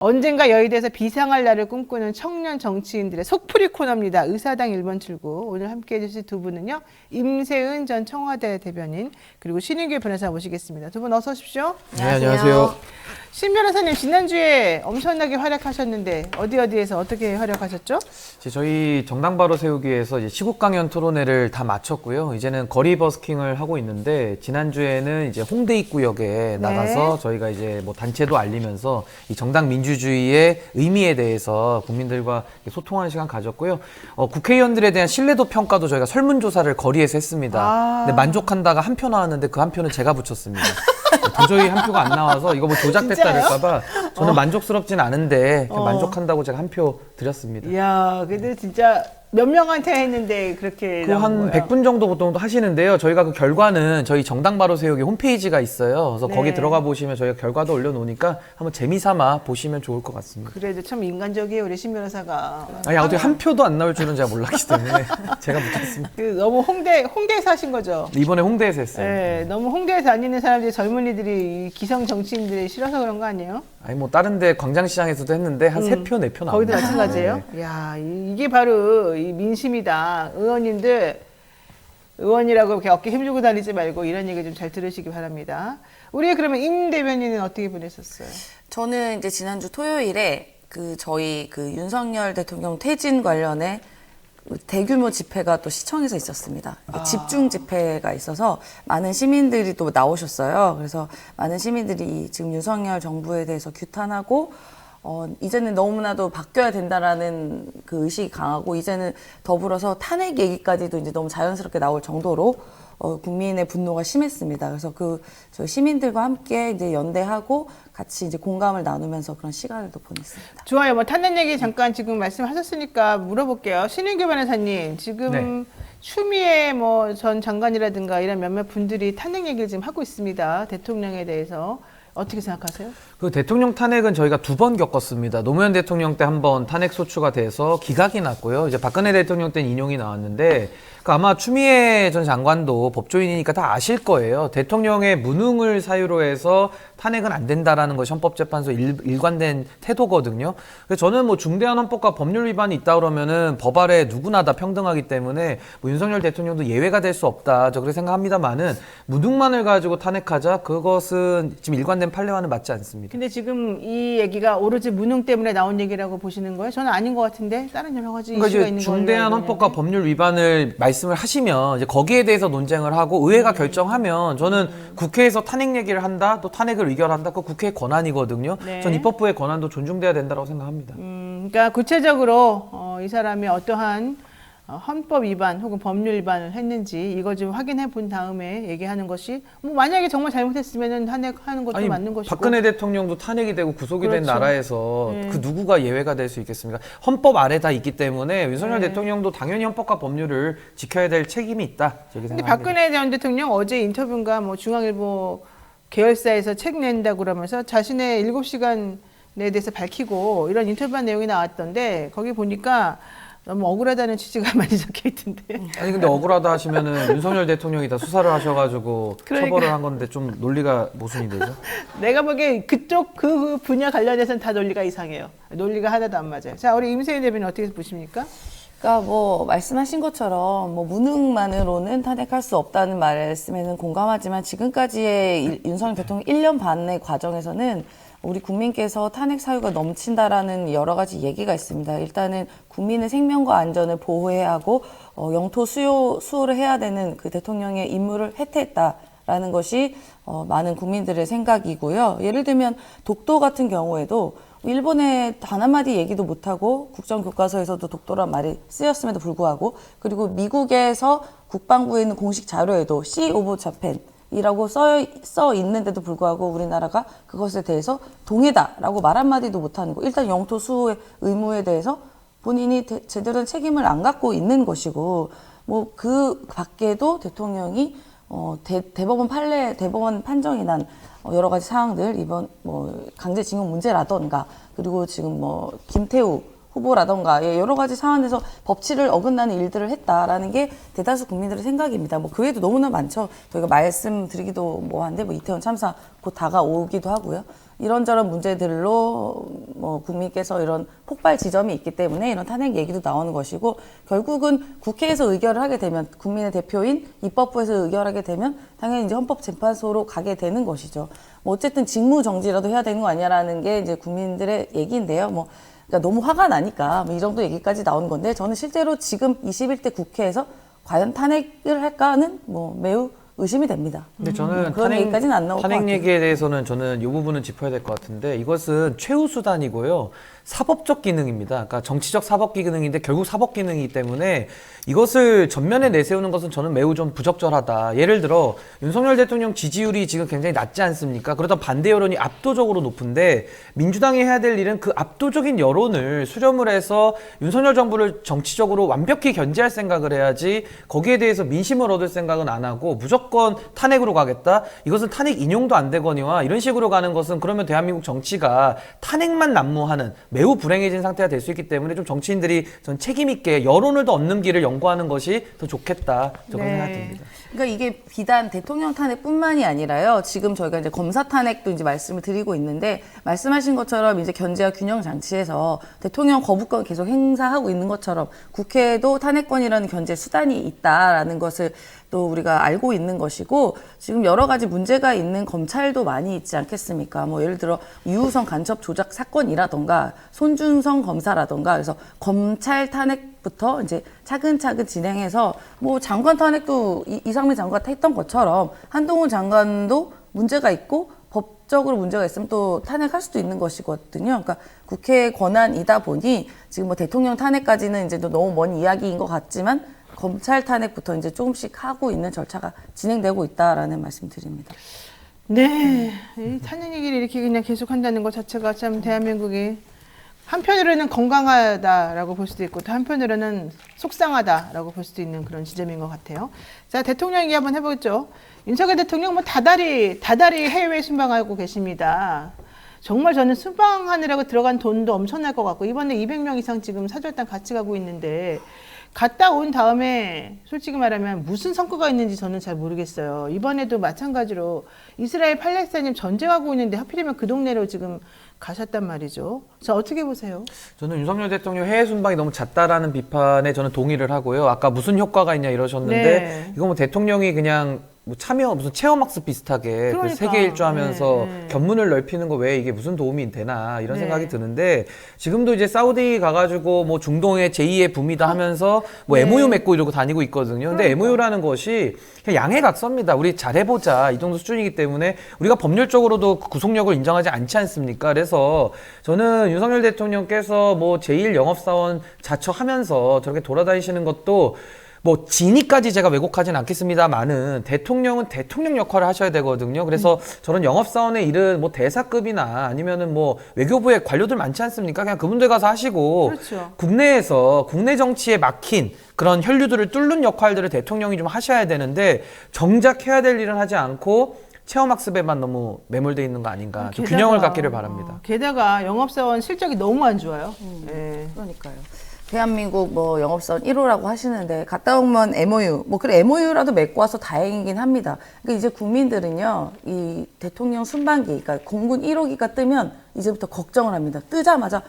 언젠가 여의도에서 비상할 날을 꿈꾸는 청년 정치인들의 속풀이 코너입니다. 의사당 1번 출구. 오늘 함께해 주실 두 분은요. 임세은 전 청와대 대변인 그리고 신인규 변호사 모시겠습니다. 두 분 어서 오십시오. 네, 안녕하세요. 신 변호사님 지난주에 엄청나게 활약하셨는데 어디에서 어떻게 활약하셨죠? 저희 정당 바로 세우기에서 이제 시국 강연 토론회를 다 마쳤고요. 이제는 거리 버스킹을 하고 있는데 지난주에는 이제 홍대 입구역에 나가서 저희가 이제 뭐 단체도 알리면서 이 정당 민주주의의 의미에 대해서 국민들과 소통하는 시간 가졌고요. 국회의원들에 대한 신뢰도 평가도 저희가 설문조사를 거리에서 했습니다. 근데 만족한다가 한 표 나왔는데 그 한 표는 제가 붙였습니다. 도저히 한 표가 안 나와서 이거 뭐 조작됐다 그럴까봐 저는 만족스럽진 않은데 만족한다고 제가 한 표 드렸습니다. 이야, 근데 진짜 몇 명한테 했는데 그렇게 그 한 100분 정도 보통 하시는데요. 저희가 그 결과는 저희 정당 바로 세우기 홈페이지가 있어요. 그래서 거기 들어가 보시면 저희가 결과도 올려놓으니까 한번 재미삼아 보시면 좋을 것 같습니다. 그래도 참 인간적이에요, 우리 신 변호사가. 아니, 어떻게 한 표도 안 나올 줄은 제가 몰랐기 때문에 제가 붙였습니다. 너무 홍대에서 하신 거죠? 이번에 홍대에서 했어요. 네, 너무 홍대에 다니는 사람들이 젊은이들이 이 기성 정치인들이 싫어서 그런 거 아니에요? 아니 뭐 다른 데 광장시장에서도 했는데 한 3표, 4표 나옵니다. 거기도 마찬가지예요? 네. 이야, 이게 바로 이 민심이다. 의원이라고 이렇게 어깨 힘주고 다니지 말고 이런 얘기 좀 잘 들으시기 바랍니다. 우리 그러면 임 대변인은 어떻게 보냈었어요? 저는 이제 지난주 토요일에 저희 윤석열 대통령 퇴진 관련해 대규모 집회가 또 시청에서 있었습니다. 집중 집회가 있어서 많은 시민들이 또 나오셨어요. 그래서 많은 시민들이 지금 윤석열 정부에 대해서 규탄하고 이제는 너무나도 바뀌어야 된다라는 그 의식이 강하고 이제는 더불어서 탄핵 얘기까지도 이제 너무 자연스럽게 나올 정도로 국민의 분노가 심했습니다. 그래서 저희 시민들과 함께 이제 연대하고 같이 이제 공감을 나누면서 그런 시간을 또 보냈습니다. 좋아요. 뭐 탄핵 얘기 잠깐 지금 말씀하셨으니까 물어볼게요. 신인규 변호사님, 지금 추미애 뭐 전 장관이라든가 이런 몇몇 분들이 탄핵 얘기를 지금 하고 있습니다. 대통령에 대해서. 어떻게 생각하세요? 그 대통령 탄핵은 저희가 2번 겪었습니다. 노무현 대통령 때 한 번 탄핵 소추가 돼서 기각이 났고요. 이제 박근혜 대통령 때는 인용이 나왔는데 아마 추미애 전 장관도 법조인이니까 다 아실 거예요. 대통령의 무능을 사유로 해서 탄핵은 안 된다라는 것이 헌법재판소 일관된 태도거든요. 그래서 저는 뭐 중대한 헌법과 법률 위반이 있다 그러면은 법 아래 누구나 다 평등하기 때문에 뭐 윤석열 대통령도 예외가 될 수 없다. 저 그렇게 생각합니다만은 무능만을 가지고 탄핵하자 그것은 지금 일관된 판례와는 맞지 않습니다. 근데 지금 이 얘기가 오로지 무능 때문에 나온 얘기라고 보시는 거예요? 저는 아닌 것 같은데 다른 여러 가지 이슈가 있는 거예요. 중대한 헌법과 법률 위반을 말씀을 하시면 이제 거기에 대해서 논쟁을 하고 의회가 결정하면 저는 국회에서 탄핵 얘기를 한다, 또 탄핵을 의결한다, 그 국회의 권한이거든요. 전 입법부의 권한도 존중돼야 된다고 생각합니다. 그러니까 구체적으로 이 사람이 어떠한 헌법 위반 혹은 법률 위반을 했는지 이거 좀 확인해 본 다음에 얘기하는 것이 뭐 만약에 정말 잘못했으면은 탄핵하는 것도 맞는 것이고. 박근혜 대통령도 탄핵이 되고 구속이 된 나라에서 그 누구가 예외가 될 수 있겠습니까? 헌법 아래 다 있기 때문에 윤석열 대통령도 당연히 헌법과 법률을 지켜야 될 책임이 있다. 근데 박근혜 전 대통령 어제 인터뷰인가 뭐 중앙일보 계열사에서 책 낸다고 그러면서 자신의 7시간에 대해서 밝히고 이런 인터뷰한 내용이 나왔던데 거기 보니까 너무 억울하다는 취지가 많이 적혀 있던데. 아니 근데 억울하다 하시면은 윤석열 대통령이 다 수사를 하셔가지고 처벌을 한 건데 좀 논리가 모순이 되죠? 내가 보기에 그쪽 그 분야 관련해서는 다 논리가 이상해요. 논리가 하나도 안 맞아요. 자, 우리 임세인 대변인 어떻게 보십니까? 그러니까 뭐 말씀하신 것처럼 뭐 무능만으로는 탄핵할 수 없다는 말씀에는 공감하지만 지금까지의 윤석열 대통령 1년 반의 과정에서는 우리 국민께서 탄핵 사유가 넘친다라는 여러 가지 얘기가 있습니다. 일단은 국민의 생명과 안전을 보호해야 하고 영토 수호를 해야 되는 그 대통령의 임무를 해태했다라는 것이 많은 국민들의 생각이고요. 예를 들면 독도 같은 경우에도 일본에 단 한마디 얘기도 못하고 국정교과서에서도 독도란 말이 쓰였음에도 불구하고 그리고 미국에서 국방부에 있는 공식 자료에도 Sea of Japan 이라고 써 있는데도 불구하고 우리나라가 그것에 대해서 동의다라고 말 한마디도 못하는 거. 일단 영토 수호의 의무에 대해서 본인이 제대로 된 책임을 안 갖고 있는 것이고 뭐 그 밖에도 대통령이 대법원 판정이 난 여러 가지 사항들 이번 뭐 강제징용 문제라던가 그리고 지금 뭐 김태우 후보라던가 여러 가지 사안에서 법치를 어긋나는 일들을 했다라는 게 대다수 국민들의 생각입니다. 뭐 그 외에도 너무나 많죠. 저희가 말씀드리기도 뭐한데 뭐 이태원 참사 곧 다가오기도 하고요. 이런저런 문제들로 뭐 국민께서 이런 폭발 지점이 있기 때문에 이런 탄핵 얘기도 나오는 것이고, 결국은 국회에서 의결을 하게 되면, 국민의 대표인 입법부에서 의결하게 되면 당연히 이제 헌법재판소로 가게 되는 것이죠. 뭐 어쨌든 직무 정지라도 해야 되는 거 아니냐라는 게 이제 국민들의 얘기인데요. 뭐 그러니까 너무 화가 나니까 뭐 이 정도 얘기까지 나오는 건데, 저는 실제로 지금 21대 국회에서 과연 탄핵을 할까는 뭐 매우 의심이 됩니다. 근데 저는 그런 얘기까지는 안 나올 것 탄핵 같아요. 얘기에 대해서는 저는 이 부분은 짚어야 될 것 같은데, 이것은 최후 수단이고요. 사법적 기능입니다. 그러니까 정치적 사법 기능인데 결국 사법 기능이기 때문에 이것을 전면에 내세우는 것은 저는 매우 좀 부적절하다. 예를 들어 윤석열 대통령 지지율이 지금 굉장히 낮지 않습니까? 그러다 반대 여론이 압도적으로 높은데 민주당이 해야 될 일은 그 압도적인 여론을 수렴을 해서 윤석열 정부를 정치적으로 완벽히 견제할 생각을 해야지, 거기에 대해서 민심을 얻을 생각은 안 하고 무조건 탄핵으로 가겠다. 이것은 탄핵 인용도 안 되거니와 이런 식으로 가는 것은 그러면 대한민국 정치가 탄핵만 난무하는 매우 불행해진 상태가 될 수 있기 때문에 좀 정치인들이 전 책임 있게 여론을 더 얻는 길을 연구하는 것이 더 좋겠다. 저는 네. 생각됩니다. 그러니까 이게 비단 대통령 탄핵뿐만이 아니라요. 지금 저희가 이제 검사 탄핵도 이제 말씀을 드리고 있는데, 말씀하신 것처럼 이제 견제와 균형 장치에서 대통령 거부권 계속 행사하고 있는 것처럼 국회에도 탄핵권이라는 견제 수단이 있다라는 것을 또 우리가 알고 있는 것이고, 지금 여러 가지 문제가 있는 검찰도 많이 있지 않겠습니까? 뭐 예를 들어 유우성 간첩 조작 사건이라던가 손준성 검사라던가, 그래서 검찰 탄핵부터 이제 차근차근 진행해서 뭐 장관 탄핵도 이상민 장관 했던 것처럼 한동훈 장관도 문제가 있고 법적으로 문제가 있으면 또 탄핵할 수도 있는 것이거든요. 그러니까 국회의 권한이다 보니 지금 뭐 대통령 탄핵까지는 이제 너무 먼 이야기인 것 같지만, 검찰 탄핵부터 이제 조금씩 하고 있는 절차가 진행되고 있다라는 말씀드립니다. 네, 이 탄핵 얘기를 이렇게 그냥 계속 한다는 것 자체가 참 대한민국이 한편으로는 건강하다라고 볼 수도 있고 또 한편으로는 속상하다라고 볼 수도 있는 그런 지점인 것 같아요. 자, 대통령 얘기 한번 해보죠. 윤석열 대통령 뭐 다달이 해외 순방하고 계십니다. 정말 저는 순방하느라고 들어간 돈도 엄청날 것 같고, 이번에 200명 이상 지금 사절단 같이 가고 있는데, 갔다 온 다음에 솔직히 말하면 무슨 성과가 있는지 저는 잘 모르겠어요. 이번에도 마찬가지로 이스라엘 팔레스타인 전쟁하고 있는데 하필이면 그 동네로 지금 가셨단 말이죠. 자, 어떻게 보세요? 저는 윤석열 대통령 해외 순방이 너무 잦다라는 비판에 저는 동의를 하고요. 아까 무슨 효과가 있냐 이러셨는데, 네. 이거 뭐 대통령이 그냥 뭐 참여 무슨 체험학습 비슷하게 그러니까. 그 세계 일주하면서 네. 견문을 넓히는 거 외에 이게 무슨 도움이 되나 이런 네. 생각이 드는데, 지금도 이제 사우디 가가지고 뭐 중동의 제2의 붐이다 하면서 뭐 네. MOU 맺고 이러고 다니고 있거든요. 근데 MOU라는 것이 그냥 양해각서입니다. 우리 잘해보자 이 정도 수준이기 때문에 우리가 법률적으로도 구속력을 인정하지 않지 않습니까? 그래서 저는 윤석열 대통령께서 뭐 제1 영업사원 자처하면서 저렇게 돌아다니시는 것도 뭐 진위까지 제가 왜곡하진 않겠습니다만은 대통령은 대통령 역할을 하셔야 되거든요. 그래서 저런 영업사원의 일은 뭐 대사급이나 아니면은 뭐 외교부에 관료들 많지 않습니까? 그냥 그분들 가서 하시고, 그렇죠. 국내에서 국내 정치에 막힌 그런 혈류들을 뚫는 역할들을 대통령이 좀 하셔야 되는데, 정작 해야 될 일은 하지 않고 체험학습에만 너무 매몰돼 있는 거 아닌가. 좀 균형을 갖기를 바랍니다. 게다가 영업사원 실적이 너무 안 좋아요. 네. 그러니까요. 대한민국 뭐 영업사원 1호라고 하시는데 갔다 오면 MOU, 뭐 그래 MOU라도 맺고 와서 다행이긴 합니다. 그러니까 이제 국민들은요, 이 대통령 순방기, 그러니까 공군 1호기가 뜨면 이제부터 걱정을 합니다. 뜨자마자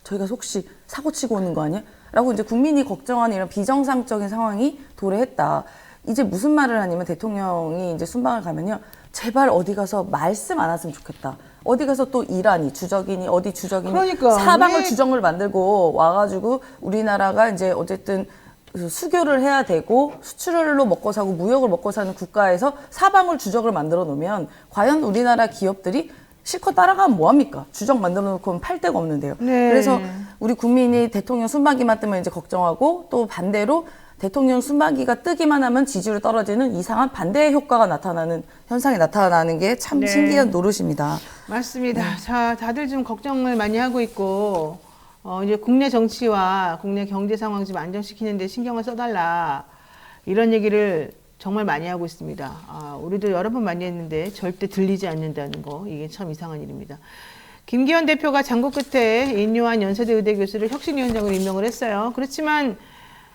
저희가 혹시 사고 치고 오는 거 아니야? 라고 이제 국민이 걱정하는 이런 비정상적인 상황이 도래했다. 이제 무슨 말을 하냐면, 대통령이 이제 순방을 가면요, 제발 어디 가서 말씀 안 했으면 좋겠다. 어디 가서 또 이란이 주적이니 어디 주적이니 그러니까, 사방을 주적을 만들고 와가지고 우리나라가 이제 어쨌든 수교를 해야 되고 수출로 먹고 사고 무역을 먹고 사는 국가에서 사방을 주적을 만들어 놓으면 과연 우리나라 기업들이 실컷 따라가면 뭐합니까? 주적 만들어 놓고 팔 데가 없는데요. 네. 그래서 우리 국민이 대통령 순방기만 뜨면 이제 걱정하고, 또 반대로 대통령 순방기가 뜨기만 하면 지지율이 떨어지는 이상한 반대의 효과가 나타나는 현상이 나타나는 게 참 네. 신기한 노릇입니다. 맞습니다. 자, 다들 좀 걱정을 많이 하고 있고, 이제 국내 정치와 국내 경제 상황 좀 안정시키는데 신경을 써달라. 이런 얘기를 정말 많이 하고 있습니다. 우리도 여러 번 많이 했는데 절대 들리지 않는다는 거, 이게 참 이상한 일입니다. 김기현 대표가 장고 끝에 인요한 연세대 의대 교수를 혁신위원장으로 임명을 했어요. 그렇지만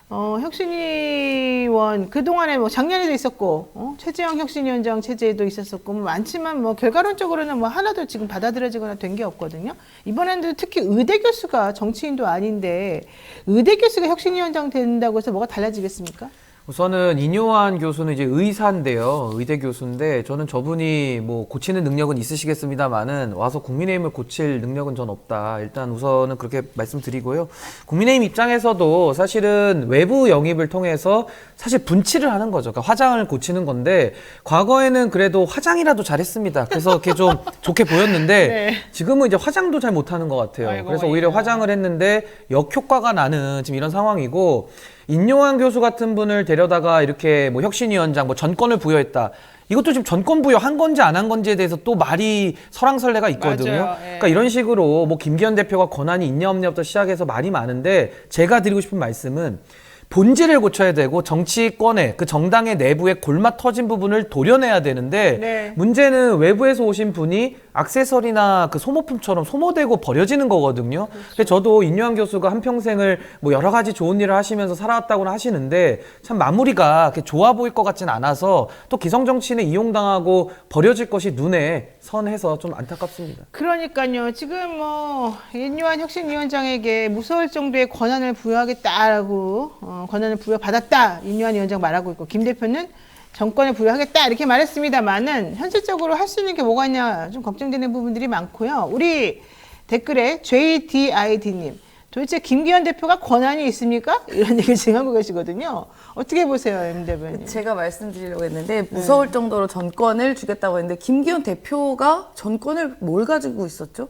혁신위원 그동안에 뭐 작년에도 있었고 최재형 혁신위원장 체제에도 있었었고 뭐 많지만 뭐 결과론적으로는 뭐 하나도 지금 받아들여지거나 된 게 없거든요. 이번에도 특히 의대 교수가 정치인도 아닌데 의대 교수가 혁신위원장 된다고 해서 뭐가 달라지겠습니까? 우선은 인요한 교수는 이제 의사인데요. 의대 교수인데 저는 저분이 뭐 고치는 능력은 있으시겠습니다만은 와서 국민의힘을 고칠 능력은 전 없다. 일단 우선은 그렇게 말씀드리고요. 국민의힘 입장에서도 사실은 외부 영입을 통해서 사실 분치를 하는 거죠. 그러니까 화장을 고치는 건데 과거에는 그래도 화장이라도 잘했습니다. 그래서 이렇게 좀 좋게 보였는데 네. 지금은 이제 화장도 잘 못하는 것 같아요. 아이고, 그래서 오히려 아이고. 화장을 했는데 역효과가 나는 지금 이런 상황이고 인요한 교수 같은 분을 데려다가 이렇게 뭐 혁신위원장, 뭐 전권을 부여했다. 이것도 지금 전권 부여한 건지 안 한 건지에 대해서 또 말이 설왕설래가 있거든요. 맞아요. 예. 그러니까 이런 식으로 뭐 김기현 대표가 권한이 있냐 없냐부터 시작해서 말이 많은데 제가 드리고 싶은 말씀은 본질을 고쳐야 되고 정치권의 그 정당의 내부에 골마 터진 부분을 도려내야 되는데 네. 문제는 외부에서 오신 분이 액세서리나 그 소모품처럼 소모되고 버려지는 거거든요. 근데 저도 인요한 교수가 한평생을 뭐 여러 가지 좋은 일을 하시면서 살아왔다고는 하시는데 참 마무리가 그렇게 좋아 보일 것 같진 않아서 또 기성정치인에 이용당하고 버려질 것이 눈에 선해서 좀 안타깝습니다. 그러니까요. 지금 뭐 인요한 혁신위원장에게 무서울 정도의 권한을 부여하겠다라고 권한을 부여받았다. 인요한 위원장 말하고 있고 김 대표는 정권을 부여하겠다 이렇게 말했습니다만은 현실적으로 할 수 있는 게 뭐가 있냐 좀 걱정되는 부분들이 많고요. 우리 댓글에 JDID님 도대체 김기현 대표가 권한이 있습니까? 이런 얘기를 지금 하고 계시거든요. 어떻게 보세요, 임 대표님? 제가 말씀드리려고 했는데 무서울 정도로 전권을 주겠다고 했는데 김기현 대표가 전권을 뭘 가지고 있었죠?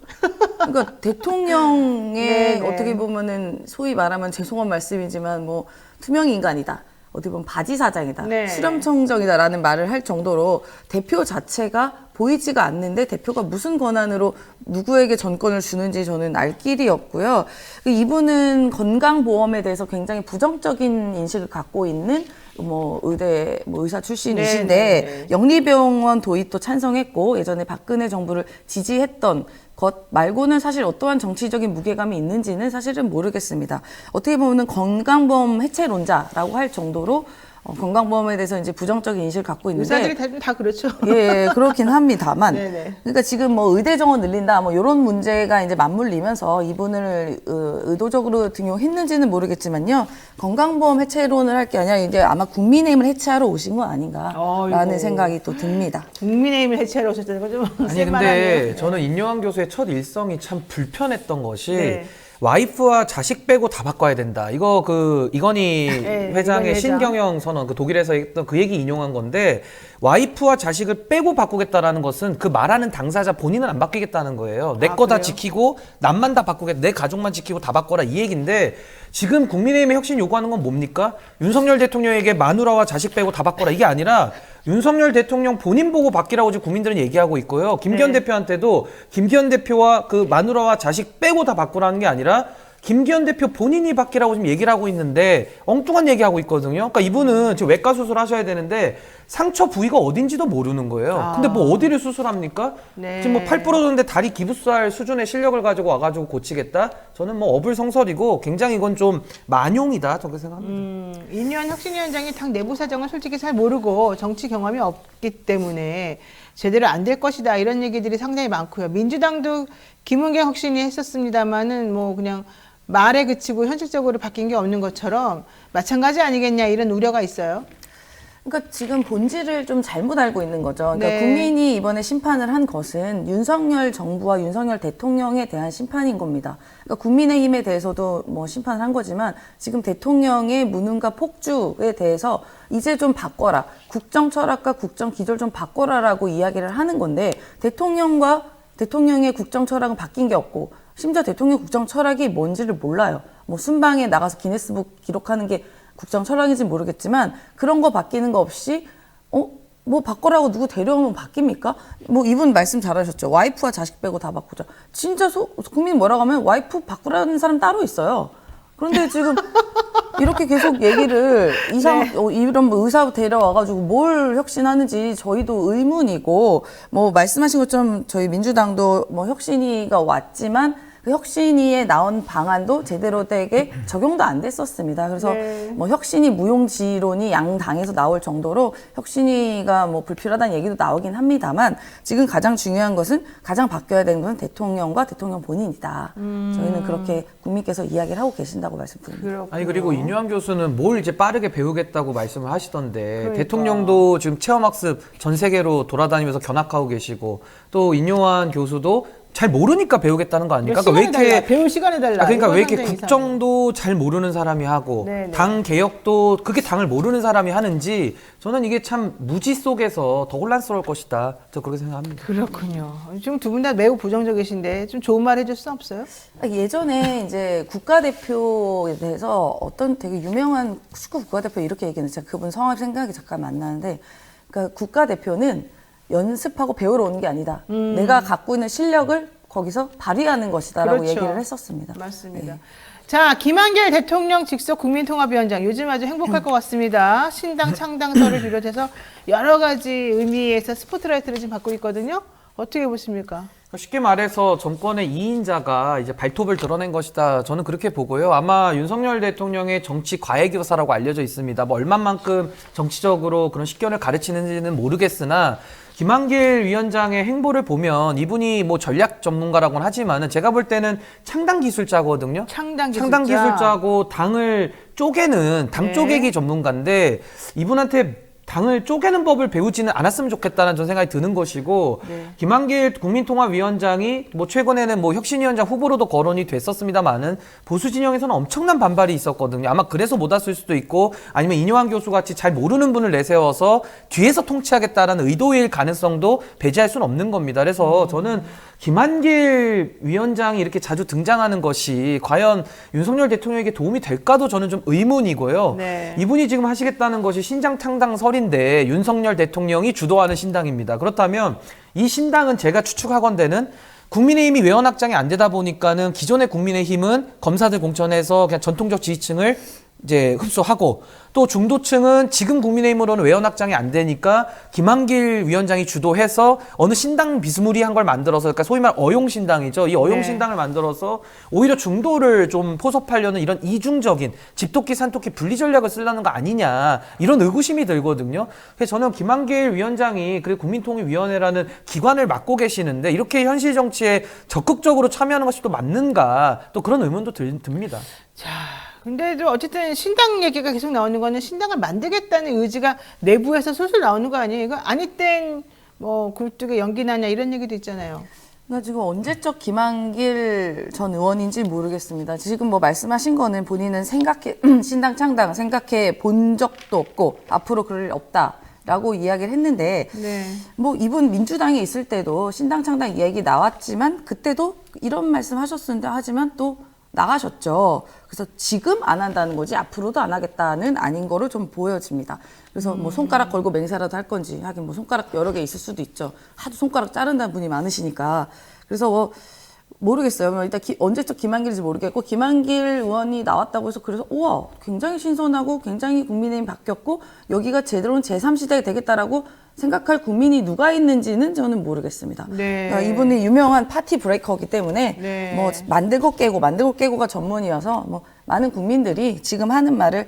그러니까 대통령의 네네. 어떻게 보면은 소위 말하면 죄송한 말씀이지만 뭐 투명 인간이다. 어떻게 보면 바지 사장이다. 네. 실험청정이다라는 말을 할 정도로 대표 자체가 보이지가 않는데 대표가 무슨 권한으로 누구에게 전권을 주는지 저는 알 길이 없고요. 이분은 건강보험에 대해서 굉장히 부정적인 인식을 갖고 있는 뭐 의대 뭐 의사 출신이신데 네. 영리병원 도입도 찬성했고 예전에 박근혜 정부를 지지했던 것 말고는 사실 어떠한 정치적인 무게감이 있는지는 사실은 모르겠습니다. 어떻게 보면 건강보험 해체론자라고 할 정도로 건강보험에 대해서 이제 부정적인 인식을 갖고 있는데 의사들이 다 그렇죠. 예, 그렇긴 합니다만. 네네. 그러니까 지금 뭐 의대 정원 늘린다, 뭐 이런 문제가 이제 맞물리면서 이분을 의도적으로 등용했는지는 모르겠지만요. 건강보험 해체론을 할 게 아니라 이제 아마 국민의힘을 해체하러 오신 거 아닌가라는 아이고. 생각이 또 듭니다. 국민의힘을 해체하러 오셨다는 건좀 아니 근데 저는 인요한 교수의 첫 일성이 참 불편했던 것이 네. 와이프와 자식 빼고 다 바꿔야 된다. 이거 그 이건희 네, 회장의 이건희 회장. 신경영 선언, 그 독일에서 했던 그 얘기 인용한 건데 와이프와 자식을 빼고 바꾸겠다라는 것은 그 말하는 당사자 본인은 안 바뀌겠다는 거예요. 내 거 다 그래요? 지키고 남만 다 바꾸겠다. 내 가족만 지키고 다 바꿔라 이 얘기인데 지금 국민의힘의 혁신 요구하는 건 뭡니까? 윤석열 대통령에게 마누라와 자식 빼고 다 바꿔라 이게 아니라 윤석열 대통령 본인 보고 바뀌라고 지금 국민들은 얘기하고 있고요. 김기현 네. 대표한테도 김기현 대표와 그 마누라와 자식 빼고 다 바꾸라는 게 아니라 김기현 대표 본인이 바뀌라고 지금 얘기를 하고 있는데 엉뚱한 얘기하고 있거든요. 그러니까 이분은 지금 외과 수술 하셔야 되는데 상처 부위가 어딘지도 모르는 거예요. 근데 뭐 어디를 수술합니까? 네. 지금 뭐 팔 부러졌는데 다리 기부스할 수준의 실력을 가지고 와가지고 고치겠다? 저는 뭐 어불성설이고 굉장히 이건 좀 만용이다. 저렇게 생각합니다. 인요한 혁신위원장이 당 내부 사정을 솔직히 잘 모르고 정치 경험이 없기 때문에 제대로 안 될 것이다 이런 얘기들이 상당히 많고요. 민주당도 김은경 혁신이 했었습니다마는 뭐 그냥 말에 그치고 현실적으로 바뀐 게 없는 것처럼 마찬가지 아니겠냐 이런 우려가 있어요. 그러니까 지금 본질을 좀 잘못 알고 있는 거죠. 그러니까 네. 국민이 이번에 심판을 한 것은 윤석열 정부와 윤석열 대통령에 대한 심판인 겁니다. 그러니까 국민의힘에 대해서도 뭐 심판을 한 거지만 지금 대통령의 무능과 폭주에 대해서 이제 좀 바꿔라. 국정 철학과 국정 기조를 좀 바꿔라라고 이야기를 하는 건데 대통령과 대통령의 국정 철학은 바뀐 게 없고 심지어 대통령 국정 철학이 뭔지를 몰라요. 뭐 순방에 나가서 기네스북 기록하는 게 국정 철학인지 모르겠지만 그런 거 바뀌는 거 없이 뭐 바꿔라고 누구 데려오면 바뀝니까? 뭐 이분 말씀 잘하셨죠. 와이프와 자식 빼고 다 바꾸자. 진짜 국민 뭐라고 하면 와이프 바꾸라는 사람 따로 있어요. 그런데 지금 이렇게 계속 얘기를 이런 의사 데려와가지고 뭘 혁신하는지 저희도 의문이고 뭐 말씀하신 것처럼 저희 민주당도 뭐 혁신위가 왔지만 그 혁신위에 나온 방안도 제대로 되게 적용도 안 됐었습니다. 그래서 네. 뭐 혁신위 무용지론이 양 당에서 나올 정도로 혁신위가 뭐 불필요하다는 얘기도 나오긴 합니다만 지금 가장 중요한 것은 가장 바뀌어야 되는 것은 대통령과 대통령 본인이다. 저희는 그렇게 국민께서 이야기를 하고 계신다고 말씀드립니다. 그렇군요. 아니 그리고 인요한 교수는 뭘 이제 빠르게 배우겠다고 말씀을 하시던데 그러니까. 대통령도 지금 체험학습 전 세계로 돌아다니면서 견학하고 계시고 또 인요한 교수도 잘 모르니까 배우겠다는 거 아닙니까? 시간을 달라. 배울 시간을 달라. 그러니까 이건 왜 이렇게 상당히 국정도 잘 모르는 사람이 하고 네네. 당 개혁도 그렇게 당을 모르는 사람이 하는지 저는 이게 참 무지 속에서 더 혼란스러울 것이다. 저 그렇게 생각합니다. 그렇군요. 지금 두 분 다 매우 부정적이신데 좀 좋은 말 해줄 수 없어요? 예전에 이제 국가대표에 대해서 어떤 되게 유명한 축구 국가대표 이렇게 얘기했는데 제가 그분 성함 생각이 잠깐 안 나는데 그러니까 국가대표는 연습하고 배우러 오는 게 아니다. 내가 갖고 있는 실력을 거기서 발휘하는 것이다라고 그렇죠. 얘기를 했었습니다. 맞습니다. 네. 자, 김한길 대통령 직속 국민통합위원장 요즘 아주 행복할 것 같습니다. 신당 창당설을 비롯해서 여러 가지 의미에서 스포트라이트를 지금 받고 있거든요. 어떻게 보십니까? 쉽게 말해서 정권의 2인자가 이제 발톱을 드러낸 것이다. 저는 그렇게 보고요. 아마 윤석열 대통령의 정치 과외교사라고 알려져 있습니다. 뭐 얼마만큼 정치적으로 그런 식견을 가르치는지는 모르겠으나 김한길 위원장의 행보를 보면 이분이 뭐 전략 전문가라고는 하지만은 제가 볼 때는 창당 기술자거든요. 창당 기술자고 당을 쪼개는 당 네. 쪼개기 전문가인데 이분한테 당을 쪼개는 법을 배우지는 않았으면 좋겠다는 전 생각이 드는 것이고 네. 김한길 국민통합위원장이 뭐 최근에는 뭐 혁신위원장 후보로도 거론이 됐었습니다만은 보수 진영에서는 엄청난 반발이 있었거든요. 아마 그래서 못 왔을 수도 있고 아니면 인요한 교수 같이 잘 모르는 분을 내세워서 뒤에서 통치하겠다라는 의도일 가능성도 배제할 수는 없는 겁니다. 그래서 저는 김한길 위원장이 이렇게 자주 등장하는 것이 과연 윤석열 대통령에게 도움이 될까도 저는 좀 의문이고요. 네. 이분이 지금 하시겠다는 것이 신당 창당설인데 윤석열 대통령이 주도하는 신당입니다. 그렇다면 이 신당은 제가 추측하건대는 국민의힘이 외연 확장이 안 되다 보니까는 기존의 국민의힘은 검사들 공천해서 그냥 전통적 지지층을 이제 흡수하고 또 중도층은 지금 국민의힘으로는 외연 확장이 안 되니까 김한길 위원장이 주도해서 어느 신당 비스무리한 걸 만들어서 그러니까 소위 말 어용신당이죠. 이 어용신당을 만들어서 오히려 중도를 좀 포섭하려는 이런 이중적인 집토끼 산토끼 분리 전략을 쓰려는 거 아니냐 이런 의구심이 들거든요. 그래서 저는 김한길 위원장이 그리고 국민통일위원회라는 기관을 맡고 계시는데 이렇게 현실 정치에 적극적으로 참여하는 것이 또 맞는가 또 그런 의문도 듭니다. 자, 근데도 어쨌든 신당 얘기가 계속 나오는 거는 신당을 만들겠다는 의지가 내부에서 술술 나오는 거 아니에요? 이거 아니 땐 뭐 굴뚝에 연기 나냐 이런 얘기도 있잖아요. 그러니까 지금 언제적 김한길 전 의원인지 모르겠습니다. 지금 뭐 말씀하신 거는 본인은 신당 창당 생각해 본 적도 없고 앞으로 그럴 일 없다라고 이야기를 했는데 네. 뭐 이분 민주당에 있을 때도 신당 창당 이야기 나왔지만 그때도 이런 말씀 하셨는데 하지만 또 나가셨죠. 그래서 지금 안 한다는 거지 앞으로도 안 하겠다는 아닌 거로 좀 보여집니다. 그래서 뭐 손가락 걸고 맹세라도 할 건지 하긴 뭐 손가락 여러 개 있을 수도 있죠. 하도 손가락 자른다는 분이 많으시니까. 그래서 뭐 모르겠어요. 뭐 일단 언제적 김한길인지 모르겠고 김한길 의원이 나왔다고 해서 그래서 우와 굉장히 신선하고 굉장히 국민의힘 바뀌었고 여기가 제대로는 제3시대가 되겠다라고 생각할 국민이 누가 있는지는 저는 모르겠습니다. 네. 그러니까 이분이 유명한 파티 브레이커이기 때문에 네. 뭐 만들고 깨고가 전문이어서 뭐 많은 국민들이 지금 하는 말을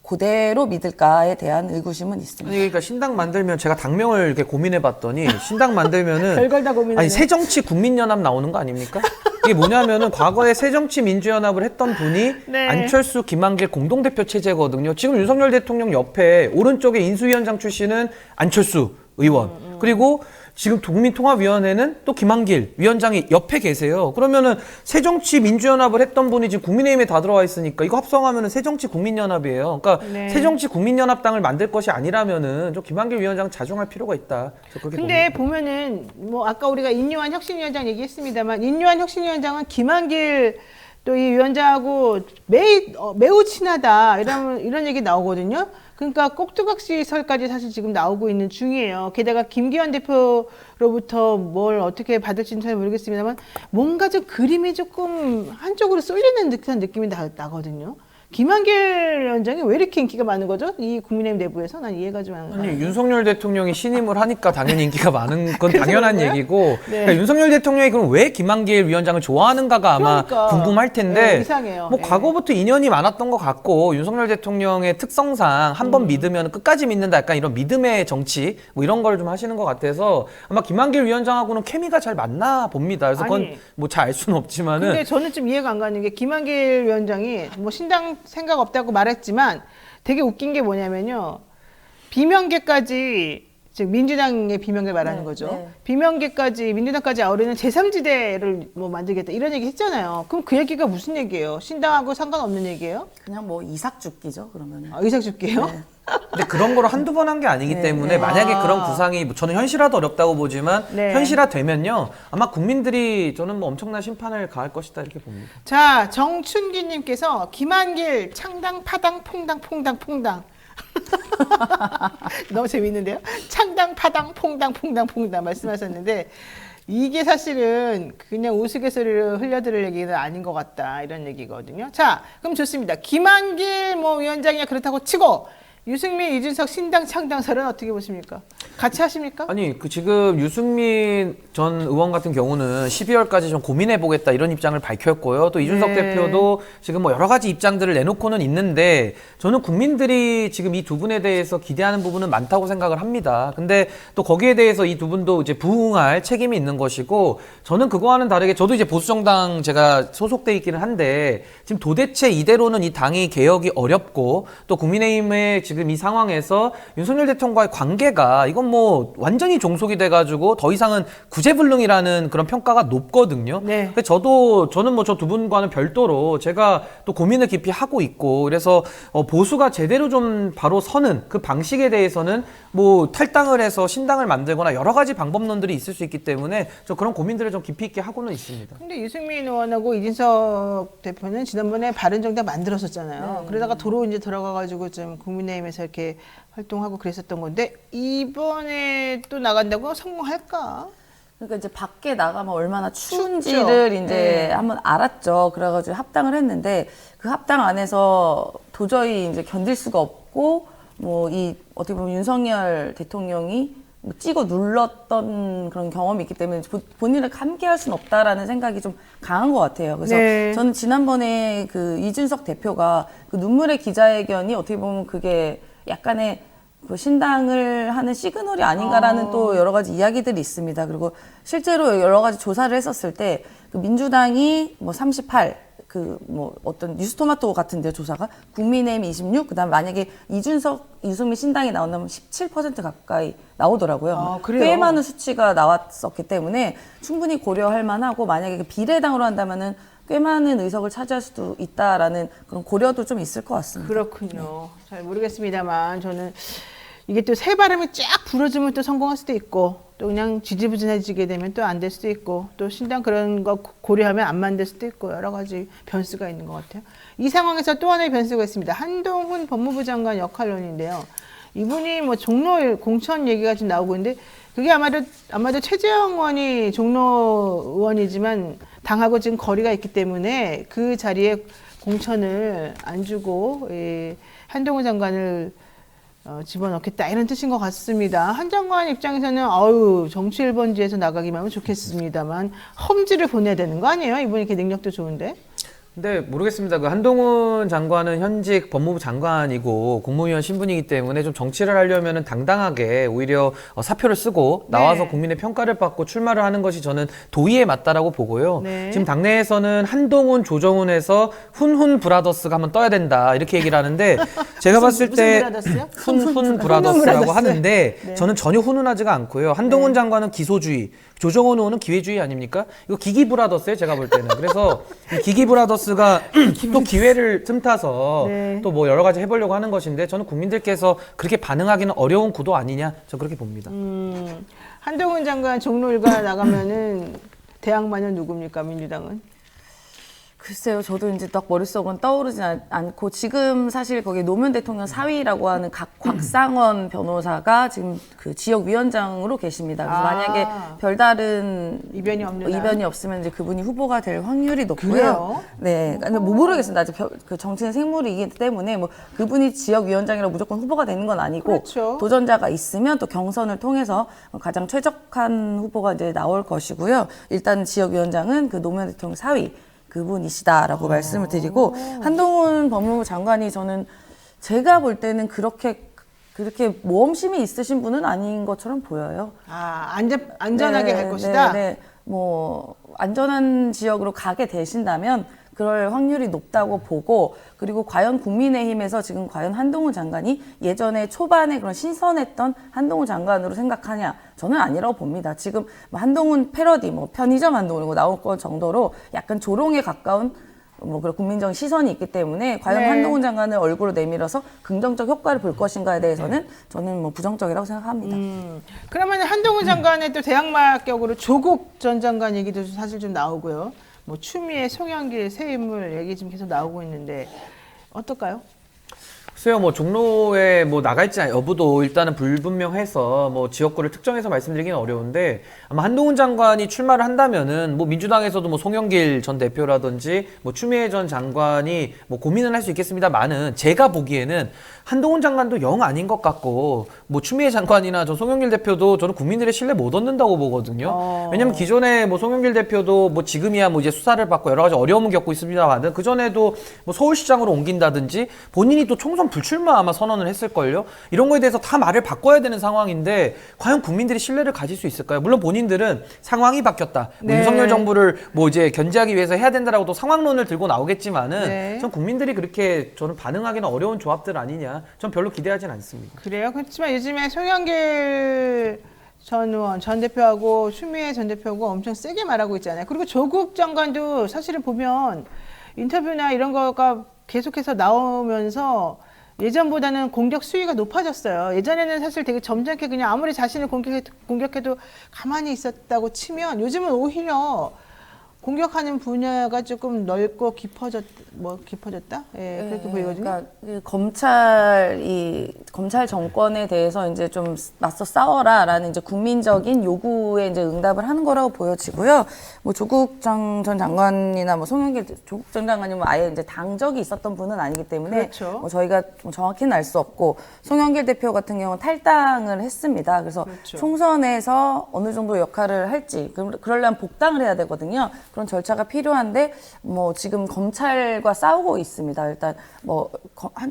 그대로 믿을까에 대한 의구심은 있습니다. 아니 그러니까 신당 만들면 제가 당명을 이렇게 고민해봤더니 신당 만들면은 별걸 다 고민하네. 아니 새정치 국민연합 나오는 거 아닙니까? 이게 뭐냐면은 과거에 새정치민주연합을 했던 분이 네. 안철수, 김한길 공동대표 체제거든요. 지금 윤석열 대통령 옆에 오른쪽에 인수위원장 출신은 안철수 의원 그리고 지금 국민통합위원회는 또 김한길 위원장이 옆에 계세요. 그러면은 새정치민주연합을 했던 분이 지금 국민의힘에 다 들어와 있으니까 이거 합성하면은 새정치국민연합이에요. 그러니까 네. 새정치국민연합당을 만들 것이 아니라면은 좀 김한길 위원장 자중할 필요가 있다. 저 그렇게 근데 봅니다. 보면은 뭐 아까 우리가 인요한 혁신위원장 얘기했습니다만 인요한 혁신위원장은 김한길 또 이 위원장하고 매우 친하다 이런 얘기 나오거든요. 그러니까 꼭두각시설까지 사실 지금 나오고 있는 중이에요. 게다가 김기현 대표로부터 뭘 어떻게 받을지는 잘 모르겠습니다만 뭔가 좀 그림이 조금 한쪽으로 쏠리는 듯한 느낌이 나거든요. 김한길 위원장이 왜 이렇게 인기가 많은 거죠? 이 국민의힘 내부에서 난 이해가 좀 안 가요. 아니 윤석열 대통령이 신임을 하니까 당연히 인기가 많은 건 당연한 그래서 얘기고 네. 그러니까 윤석열 대통령이 그럼 왜 김한길 위원장을 좋아하는가가 아마 그러니까. 궁금할 텐데 네, 이상해요. 뭐 네. 과거부터 인연이 많았던 것 같고 윤석열 대통령의 특성상 한 번 믿으면 끝까지 믿는다 약간 이런 믿음의 정치 뭐 이런 걸 좀 하시는 것 같아서 아마 김한길 위원장하고는 케미가 잘 맞나 봅니다. 그래서 그건 아니. 뭐 잘 알 수는 없지만은 근데 저는 좀 이해가 안 가는 게 김한길 위원장이 뭐 신당 생각 없다고 말했지만 되게 웃긴 게 뭐냐면요. 비명계까지 즉 민주당의 비명계 말하는 네, 거죠. 네. 비명계까지 민주당까지 아우르는 제3지대를 뭐 만들겠다 이런 얘기 했잖아요. 그럼 그 얘기가 무슨 얘기예요? 신당하고 상관없는 얘기예요? 그냥 뭐 이삭죽기죠, 그러면은. 의사 줄게요. 네. 근데 그런 거를 한두 번 한 게 아니기 네, 때문에 네. 만약에 아. 그런 구상이 뭐 저는 현실화도 어렵다고 보지만 네. 현실화되면요 아마 국민들이 저는 뭐 엄청난 심판을 가할 것이다 이렇게 봅니다. 자, 정춘기님께서 김한길 창당 파당 퐁당 퐁당 퐁당 너무 재밌는데요? 창당 파당 퐁당 퐁당 퐁당 말씀하셨는데 이게 사실은 그냥 우스갯소리로 흘려들을 얘기는 아닌 것 같다 이런 얘기거든요. 자, 그럼 좋습니다. 김한길 뭐 위원장이 그렇다고 치고 유승민, 이준석 신당 창당설은 어떻게 보십니까? 같이 하십니까? 아니 그 지금 유승민 전 의원 같은 경우는 12월까지 좀 고민해 보겠다 이런 입장을 밝혔고요. 또 이준석 네. 대표도 지금 뭐 여러 가지 입장들을 내놓고는 있는데 저는 국민들이 지금 이 두 분에 대해서 기대하는 부분은 많다고 생각을 합니다. 근데 또 거기에 대해서 이 두 분도 이제 부응할 책임이 있는 것이고 저는 그거와는 다르게 저도 이제 보수정당 제가 소속돼 있기는 한데 지금 도대체 이대로는 이 당이 개혁이 어렵고 또 국민의힘의 지금 이 상황에서 윤석열 대통령과의 관계가 이건 뭐 완전히 종속이 돼가지고 더 이상은 구제불능이라는 그런 평가가 높거든요. 네. 근데 저는 뭐 저 두 분과는 별도로 제가 또 고민을 깊이 하고 있고 그래서 보수가 제대로 좀 바로 서는 그 방식에 대해서는 뭐 탈당을 해서 신당을 만들거나 여러 가지 방법론들이 있을 수 있기 때문에 저 그런 고민들을 좀 깊이 있게 하고는 있습니다. 근데 유승민 의원하고 이준석 대표는 지난번에 바른정당 만들었었잖아요. 그러다가 도로 이제 들어가가지고 좀 국민의힘에서 이렇게 활동하고 그랬었던 건데 이번에 또 나간다고 성공할까? 그러니까 이제 밖에 나가면 얼마나 추운지를 춥죠. 이제 네. 한번 알았죠. 그래가지고 합당을 했는데 그 합당 안에서 도저히 이제 견딜 수가 없고 뭐 이 어떻게 보면 윤석열 대통령이 뭐 찍어 눌렀던 그런 경험이 있기 때문에 본인을 함께할 수는 없다라는 생각이 좀 강한 것 같아요. 그래서 네. 저는 지난번에 그 이준석 대표가 그 눈물의 기자회견이 어떻게 보면 그게 약간의 그 신당을 하는 시그널이 아닌가라는 또 여러 가지 이야기들이 있습니다. 그리고 실제로 여러 가지 조사를 했었을 때 그 민주당이 뭐 38, 그 뭐 어떤 뉴스토마토 같은데요, 조사가 국민의힘 26, 그다음 만약에 이준석, 유승민 신당이 나온다면 17% 가까이 나오더라고요. 아, 그래요? 꽤 많은 수치가 나왔었기 때문에 충분히 고려할 만하고 만약에 그 비례당으로 한다면은 꽤 많은 의석을 차지할 수도 있다라는 그런 고려도 좀 있을 것 같습니다. 그렇군요. 잘 모르겠습니다만 저는 이게 또 새 바람이 쫙 불어주면 또 성공할 수도 있고 또 그냥 지지부진해지게 되면 또 안 될 수도 있고 또 신당 그런 거 고려하면 안 만들 수도 있고 여러 가지 변수가 있는 것 같아요. 이 상황에서 또 하나의 변수가 있습니다. 한동훈 법무부 장관 역할론인데요. 이분이 뭐 종로 공천 얘기가 좀 나오고 있는데 그게 아마도 최재형 의원이 종로 의원이지만 당하고 지금 거리가 있기 때문에 그 자리에 공천을 안 주고 한동훈 장관을 집어넣겠다 이런 뜻인 것 같습니다. 한 장관 입장에서는 정치 1번지에서 나가기만 하면 좋겠습니다만 험지를 보내야 되는 거 아니에요? 이분이 이렇게 능력도 좋은데. 근데 모르겠습니다. 그 한동훈 장관은 현직 법무부 장관이고 국무위원 신분이기 때문에 좀 정치를 하려면은 당당하게 오히려 사표를 쓰고 나와서 네. 국민의 평가를 받고 출마를 하는 것이 저는 도의에 맞다라고 보고요. 네. 지금 당내에서는 한동훈, 조정훈에서 훈훈 브라더스가 한번 떠야 된다 이렇게 얘기를 하는데 제가 봤을 무슨 때 브라더스요? 훈훈 브라더스라고 브라더스. 하는데 네. 저는 전혀 훈훈하지가 않고요. 한동훈 장관은 기소주의, 조정훈 의원은 기회주의 아닙니까? 이거 기기 브라더스예요, 제가 볼 때는. 그래서 이 기기 브라더스가 또 기회를 틈타서 네. 또 뭐 여러 가지 해보려고 하는 것인데 저는 국민들께서 그렇게 반응하기는 어려운 구도 아니냐, 저 그렇게 봅니다. 한동훈 장관 종로 일가 나가면은 대항마는 누굽니까 민주당은? 글쎄요, 저도 이제 딱 머릿속은 떠오르진 않고 지금 사실 거기 노무현 대통령 사위라고 하는 곽상원 변호사가 지금 그 지역위원장으로 계십니다. 그래서 만약에 별다른 이변이 없으면 이제 그분이 후보가 될 확률이 높고요. 그래요? 네, 근데 뭐 모르겠습니다. 아직 그 정치는 생물이기 때문에 뭐 그분이 지역위원장이라고 무조건 후보가 되는 건 아니고 그렇죠. 도전자가 있으면 또 경선을 통해서 가장 최적한 후보가 이제 나올 것이고요. 일단 지역위원장은 그 노무현 대통령 사위. 그분이시다라고 말씀을 드리고 한동훈 법무부 장관이 저는 제가 볼 때는 그렇게 모험심이 있으신 분은 아닌 것처럼 보여요. 안전하게 갈 것이다. 네. 뭐 안전한 지역으로 가게 되신다면 그럴 확률이 높다고 보고 그리고 과연 국민의힘에서 지금 과연 한동훈 장관이 예전에 초반에 그런 신선했던 한동훈 장관으로 생각하냐? 저는 아니라고 봅니다. 지금 뭐 한동훈 패러디, 뭐 편의점 한동훈 이거 나올 것 정도로 약간 조롱에 가까운 뭐 그런 국민적인 시선이 있기 때문에 과연 네. 한동훈 장관을 얼굴로 내밀어서 긍정적 효과를 볼 것인가에 대해서는 저는 뭐 부정적이라고 생각합니다. 그러면 한동훈 장관의 또 대항마격으로 조국 전 장관 얘기도 사실 좀 나오고요. 뭐 추미애, 송영길 새 인물 얘기 지금 계속 나오고 있는데 어떨까요? 글쎄요, 뭐 종로에 뭐 나갈지 여부도 일단은 불분명해서 뭐 지역구를 특정해서 말씀드리기는 어려운데 아마 한동훈 장관이 출마를 한다면은 뭐 민주당에서도 뭐 송영길 전 대표라든지 뭐 추미애 전 장관이 뭐 고민을 할 수 있겠습니다만은 제가 보기에는 한동훈 장관도 영 아닌 것 같고 뭐 추미애 장관이나 저 송영길 대표도 저는 국민들의 신뢰 못 얻는다고 보거든요. 왜냐면 기존에 뭐 송영길 대표도 뭐 지금이야 뭐 이제 수사를 받고 여러 가지 어려움을 겪고 있습니다만은 그 전에도 뭐 서울시장으로 옮긴다든지 본인이 또 총선 불출마 아마 선언을 했을걸요. 이런 거에 대해서 다 말을 바꿔야 되는 상황인데 과연 국민들이 신뢰를 가질 수 있을까요? 물론 본인들은 상황이 바뀌었다. 뭐 네. 윤석열 정부를 뭐 이제 견제하기 위해서 해야 된다라고 또 상황론을 들고 나오겠지만은 네. 전 국민들이 그렇게 저는 반응하기는 어려운 조합들 아니냐. 전 별로 기대하진 않습니다. 그래요. 그렇지만 요즘에 송영길 전 의원, 전 대표하고 추미애 전 대표하고 엄청 세게 말하고 있잖아요. 그리고 조국 장관도 사실은 보면 인터뷰나 이런 거가 계속해서 나오면서 예전보다는 공격 수위가 높아졌어요. 예전에는 사실 되게 점잖게 그냥 아무리 자신을 공격해도 가만히 있었다고 치면 요즘은 오히려 공격하는 분야가 조금 넓고 깊어졌다? 예, 그렇게 보이거든요. 그러니까 검찰 정권에 대해서 이제 좀 맞서 싸워라라는 이제 국민적인 요구에 이제 응답을 하는 거라고 보여지고요. 뭐 조국 전 장관이나 뭐 조국 전 장관이 뭐 아예 이제 당적이 있었던 분은 아니기 때문에 그렇죠. 뭐 저희가 뭐 정확히는 알 수 없고 송영길 대표 같은 경우는 탈당을 했습니다. 그래서 그렇죠. 총선에서 어느 정도 역할을 할지 그러려면 복당을 해야 되거든요. 그런 절차가 필요한데 뭐 지금 검찰과 싸우고 있습니다. 일단 뭐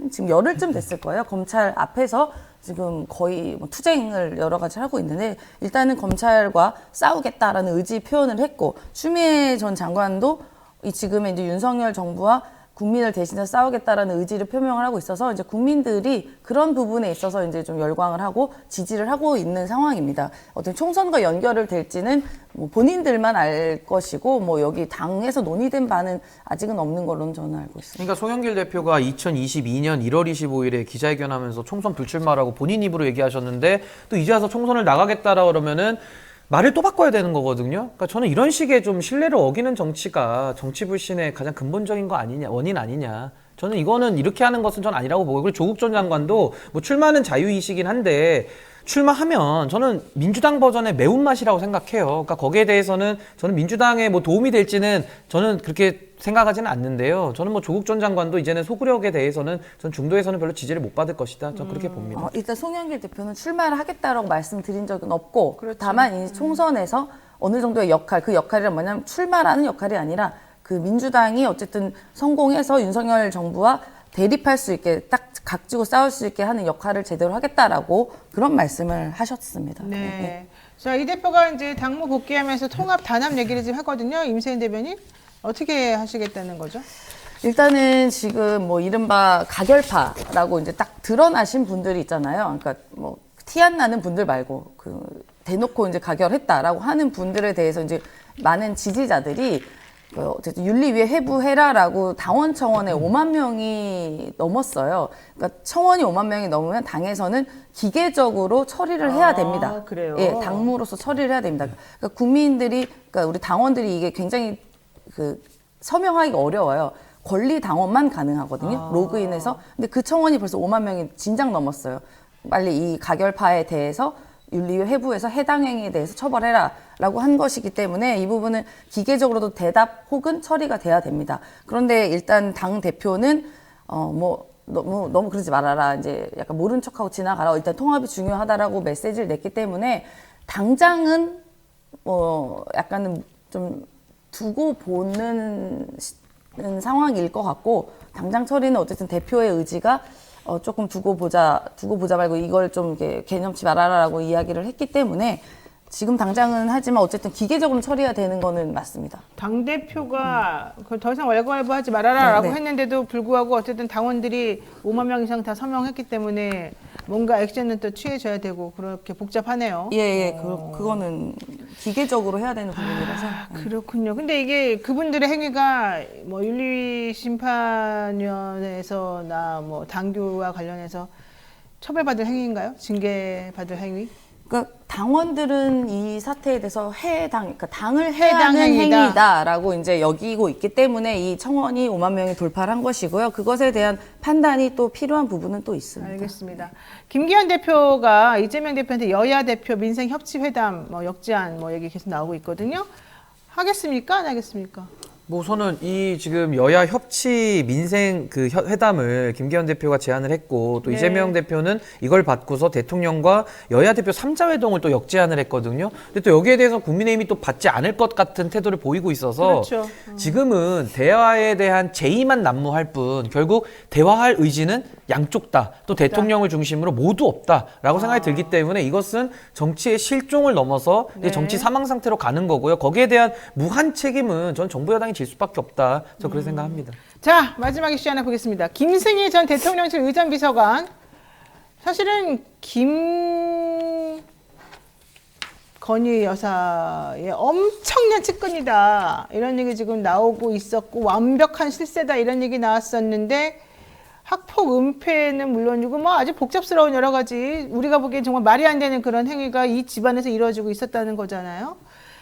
지금 열흘쯤 됐을 거예요. 검찰 앞에서 지금 거의 뭐 투쟁을 여러 가지 하고 있는데 일단은 검찰과 싸우겠다라는 의지 표현을 했고 추미애 전 장관도 지금의 이제 윤석열 정부와 국민을 대신해서 싸우겠다라는 의지를 표명을 하고 있어서 이제 국민들이 그런 부분에 있어서 이제 좀 열광을 하고 지지를 하고 있는 상황입니다. 어떤 총선과 연결을 될지는 뭐 본인들만 알 것이고 뭐 여기 당에서 논의된 바는 아직은 없는 걸로는 저는 알고 있습니다. 그러니까 송영길 대표가 2022년 1월 25일에 기자회견하면서 총선 불출마라고 본인 입으로 얘기하셨는데 또 이제 와서 총선을 나가겠다라 그러면은 말을 또 바꿔야 되는 거거든요. 그러니까 저는 이런 식의 좀 신뢰를 어기는 정치가 정치 불신의 가장 근본적인 거 아니냐, 원인 아니냐. 저는 이거는 이렇게 하는 것은 전 아니라고 보고, 그리고 조국 전 장관도 뭐 출마는 자유이시긴 한데 출마하면 저는 민주당 버전의 매운맛이라고 생각해요. 그러니까 거기에 대해서는 저는 민주당에 뭐 도움이 될지는 저는 그렇게 생각하지는 않는데요. 저는 뭐 조국 전 장관도 이제는 소구력에 대해서는 전 중도에서는 별로 지지를 못 받을 것이다. 저는 그렇게 봅니다. 일단 송영길 대표는 출마를 하겠다라고 말씀드린 적은 없고 그렇죠. 다만 이 총선에서 어느 정도의 역할, 그 역할이란 뭐냐면 출마라는 역할이 아니라 그 민주당이 어쨌든 성공해서 윤석열 정부와 대립할 수 있게 딱 각지고 싸울 수 있게 하는 역할을 제대로 하겠다라고 그런 말씀을 하셨습니다. 네. 자, 이 대표가 이제 당무 복귀하면서 통합 단합 얘기를 지금 하거든요. 임세인 대변인 어떻게 하시겠다는 거죠? 일단은 지금 뭐 이른바 가결파라고 이제 딱 드러나신 분들이 있잖아요. 그러니까 뭐 티 안 나는 분들 말고 그 대놓고 이제 가결했다라고 하는 분들에 대해서 이제 많은 지지자들이 어쨌든 윤리위에 회부해라라고 당원 청원에 5만 명이 넘었어요. 그러니까 청원이 5만 명이 넘으면 당에서는 기계적으로 처리를 해야 됩니다. 그래요? 예, 당무로서 처리를 해야 됩니다. 그러니까 국민들이, 그러니까 우리 당원들이 이게 굉장히 서명하기가 어려워요. 권리 당원만 가능하거든요. 로그인해서. 근데 그 청원이 벌써 5만 명이 진작 넘었어요. 빨리 이 가결파에 대해서 윤리위 회부에서 해당 행위에 대해서 처벌해라라고 한 것이기 때문에 이 부분은 기계적으로도 대답 혹은 처리가 돼야 됩니다. 그런데 일단 당 대표는 너무 그러지 말아라. 이제 약간 모른 척하고 지나가라. 일단 통합이 중요하다라고 메시지를 냈기 때문에 당장은 약간은 좀 두고 보는 상황일 것 같고, 당장 처리는 어쨌든 대표의 의지가 조금 두고 보자 말고 이걸 좀 이렇게 개념치 말아라라고 이야기를 했기 때문에 지금 당장은 하지만 어쨌든 기계적으로 처리가 되는 거는 맞습니다. 당대표가 더 이상 왈가왈부하지 말아라라고 네. 했는데도 불구하고 어쨌든 당원들이 5만 명 이상 다 서명했기 때문에 뭔가 액션은 또 취해져야 되고 그렇게 복잡하네요. 예. 그거는 기계적으로 해야 되는 부분이라서. 그렇군요. 근데 이게 그분들의 행위가 뭐 윤리 심판위원회에서나 뭐 당규와 관련해서 처벌받을 행위인가요? 징계받을 행위? 그러니까 당원들은 이 사태에 대해서 그러니까 당을 해당 해하는 행위다. 행위다라고 이제 여기고 있기 때문에 이 청원이 5만 명이 돌파를 한 것이고요. 그것에 대한 판단이 또 필요한 부분은 또 있습니다. 알겠습니다. 김기현 대표가 이재명 대표한테 여야 대표 민생 협치 회담 역제안 얘기 계속 나오고 있거든요. 하겠습니까? 안 하겠습니까? 저는 이 지금 여야 협치 민생 그 회담을 김기현 대표가 제안을 했고 또 네. 이재명 대표는 이걸 받고서 대통령과 여야 대표 3자 회동을 또 역제안을 했거든요. 근데 또 여기에 대해서 국민의힘이 또 받지 않을 것 같은 태도를 보이고 있어서 그렇죠. 지금은 대화에 대한 제의만 난무할 뿐 결국 대화할 의지는 양쪽 다 또 대통령을 중심으로 모두 없다라고 생각이 들기 때문에 이것은 정치의 실종을 넘어서 이제 네. 정치 사망 상태로 가는 거고요. 거기에 대한 무한 책임은 전 정부 여당이 질 수밖에 없다. 저 그렇게 생각합니다. 자, 마지막 이슈 하나 보겠습니다. 김승희 전 대통령실 의전비서관. 사실은 김건희 여사의 엄청난 측근이다. 이런 얘기 지금 나오고 있었고 완벽한 실세다. 이런 얘기 나왔었는데 학폭 은폐는 물론이고 아주 복잡스러운 여러 가지 우리가 보기엔 정말 말이 안 되는 그런 행위가 이 집안에서 이루어지고 있었다는 거잖아요.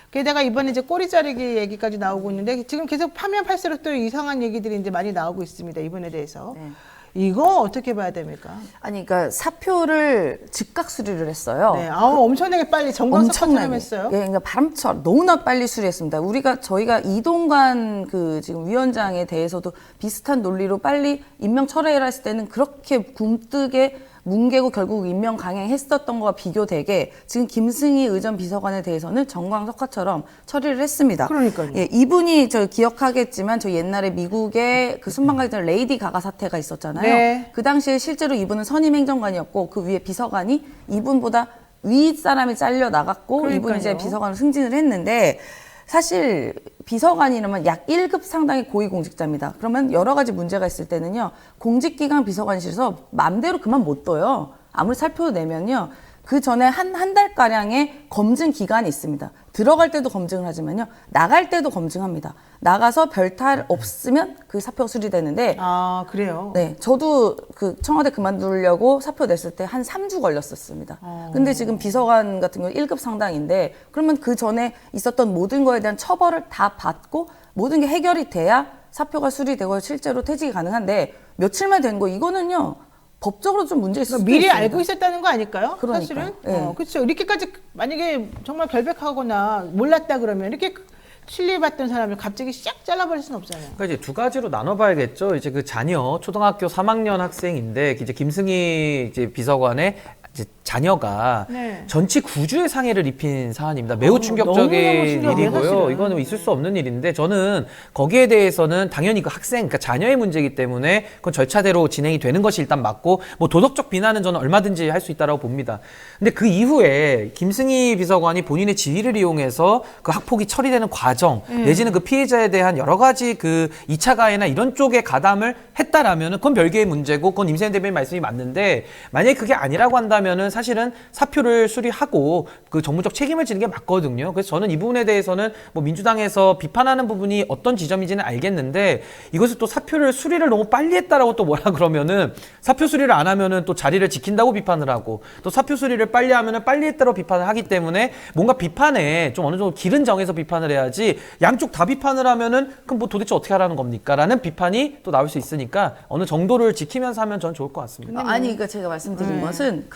게다가 이번에 이제 꼬리 자르기 얘기까지 나오고 있는데 지금 계속 파면 팔수록 또 이상한 얘기들이 이제 많이 나오고 있습니다. 이번에 대해서. 네. 이거 어떻게 봐야 됩니까? 아니, 그러니까 사표를 즉각 수리를 했어요. 네, 엄청나게 빨리 정광석처럼 했어요. 예, 그러니까 바람처럼 너무나 빨리 수리했습니다. 저희가 이동관 지금 위원장에 대해서도 비슷한 논리로 빨리 임명 철회를 했을 때는 그렇게 굼뜨게 뭉개고 결국 임명 강행했었던 거와 비교되게 지금 김승희 의전 비서관에 대해서는 정광석화처럼 처리를 했습니다. 그러니까요. 예, 이분이 기억하겠지만 저 옛날에 미국의 그 순방가기 전에 레이디 가가 사태가 있었잖아요. 네. 그 당시에 실제로 이분은 선임 행정관이었고 그 위에 비서관이 이분보다 위 사람이 잘려 나갔고 이분이 이제 그러니까요. 비서관으로 승진을 했는데 사실 비서관이라면 약 1급 상당히 고위공직자입니다. 그러면 여러 가지 문제가 있을 때는요. 공직기강 비서관실에서 맘대로 그만 못 둬요. 아무리 살표 내면요. 그 전에 한 달가량의 검증 기간이 있습니다. 들어갈 때도 검증을 하지만요. 나갈 때도 검증합니다. 나가서 별탈 없으면 그 사표가 수리되는데 아, 그래요? 네, 저도 청와대 그만두려고 사표 냈을 때 한 3주 걸렸었습니다. 근데 지금 비서관 같은 경우 1급 상당인데 그러면 그 전에 있었던 모든 거에 대한 처벌을 다 받고 모든 게 해결이 돼야 사표가 수리되고 실제로 퇴직이 가능한데 며칠만 된 거 이거는요. 법적으로 좀 문제 있을 수도 미리 있습니다. 알고 있었다는 거 아닐까요? 그러니까요. 사실은? 네. 그렇죠. 이렇게까지 만약에 정말 결백하거나 몰랐다 그러면 이렇게 신뢰받던 사람을 갑자기 싹 잘라버릴 수는 없잖아요. 그러니까 이제 두 가지로 나눠봐야겠죠. 이제 그 자녀 초등학교 3학년 학생인데 이제 김승희 이제 비서관의 이제 자녀가 네. 전치 9주의 상해를 입힌 사안입니다. 매우 충격적인 너무너무 충격이에요, 일이고요. 사실은. 이거는 있을 수 없는 일인데 저는 거기에 대해서는 당연히 그 학생, 그러니까 자녀의 문제이기 때문에 그건 절차대로 진행이 되는 것이 일단 맞고 뭐 도덕적 비난은 저는 얼마든지 할 수 있다고 봅니다. 근데 그 이후에 김승희 비서관이 본인의 지위를 이용해서 그 학폭이 처리되는 과정 내지는 그 피해자에 대한 여러 가지 그 2차 가해나 이런 쪽에 가담을 했다라면은 그건 별개의 문제고 그건 임세현 대변인 말씀이 맞는데 만약에 그게 아니라고 한다면은 사실 사실은 사표를 수리하고 그 정무적 책임을 지는 게 맞거든요. 그래서 저는 이 부분에 대해서는 뭐 민주당에서 비판하는 부분이 어떤 지점인지는 알겠는데 이것을 또 사표를 수리를 너무 빨리 했다라고 또 뭐라 그러면은 사표 수리를 안 하면은 또 자리를 지킨다고 비판을 하고 또 사표 수리를 빨리 하면은 빨리 했다고 비판을 하기 때문에 뭔가 비판에 좀 어느 정도 길은 정해서 비판을 해야지 양쪽 다 비판을 하면은 그럼 뭐 도대체 어떻게 하라는 겁니까? 라는 비판이 또 나올 수 있으니까 어느 정도를 지키면서 하면 전 좋을 것 같습니다. 아니, 그러니까 제가 말씀드린 것은